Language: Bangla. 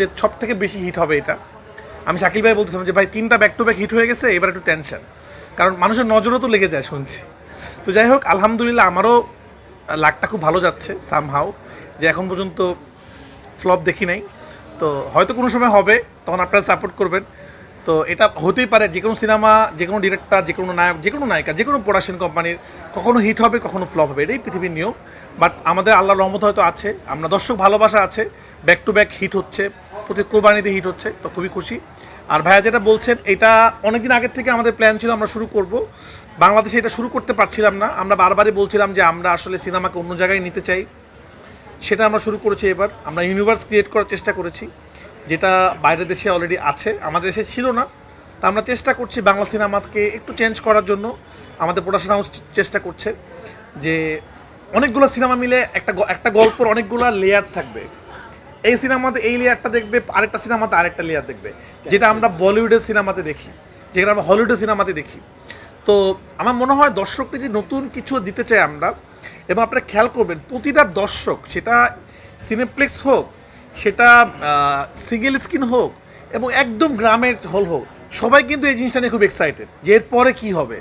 যে সব থেকে বেশি হিট হবে এটা। আমি শাকিল ভাই বলতেছিলাম যে ভাই 3টা ব্যাক টু ব্যাক হিট হয়ে গেছে, এবার একটু টেনশন, কারণ মানুষের নজরও তো লেগে যায় শুনছি। তো যাই হোক, আলহামদুলিল্লাহ আমারও লাকটা খুব ভালো যাচ্ছে সামহাও, যে এখন পর্যন্ত ফ্লপ দেখি নাই। তো হয়তো কোনো সময় হবে, তখন আপনারা সাপোর্ট করবেন। তো এটা হতেই পারে, যে কোনো সিনেমা, যে কোনো ডিরেক্টর, যে কোনো নায়ক, যে কোনো নায়িকা, যে কোনো প্রোডাকশন কোম্পানির কখনো হিট হবে, কখনো ফ্লপ হবে, এটাই পৃথিবীর নিয়ম। বাট আমাদের আল্লাহর রহমত হয়তো আছে, আমরা দর্শক ভালোবাসা আছে, ব্যাক টু ব্যাক হিট হচ্ছে, প্রতি কোরবানিতে হিট হচ্ছে, তো খুবই খুশি। আর ভাইয়া যেটা বলছেন, এটা অনেকদিন আগের থেকে আমাদের প্ল্যান ছিল আমরা শুরু করব। বাংলাদেশে এটা শুরু করতে পারছিলাম না, আমরা বারবারই বলছিলাম যে আমরা আসলে সিনেমাকে অন্য জায়গায় নিতে চাই। সেটা আমরা শুরু করেছি এবার, আমরা ইউনিভার্স ক্রিয়েট করার চেষ্টা করেছি, যেটা বাইরের দেশে অলরেডি আছে, আমাদের দেশে ছিল না। তা আমরা চেষ্টা করছি বাংলা সিনেমাকে একটু চেঞ্জ করার জন্য। আমাদের প্রোডাকশন হাউস চেষ্টা করছে যে অনেকগুলো সিনেমা মিলে একটা গল্পর অনেকগুলো লেয়ার থাকবে। এই সিনেমাতে এই লেয়ারটা দেখবে, আরেকটা সিনেমাতে আরেকটা লেয়ার দেখবে, যেটা আমরা বলিউডের সিনেমাতে দেখি, যেটা আমরা হলিউডের সিনেমাতে দেখি। তো আমার মনে হয় দর্শককে যে নতুন কিছু দিতে চাই আমরা, এবং আপনারা খেয়াল করবেন প্রতিটা দর্শক, সেটা সিনেপ্লেক্স হোক, সেটা সিঙ্গেল স্ক্রিন হোক, এবং একদম গ্রামের হল হোক, সবাই কিন্তু এই জিনিসটা নিয়ে খুব এক্সাইটেড যে এরপরে কী হবে।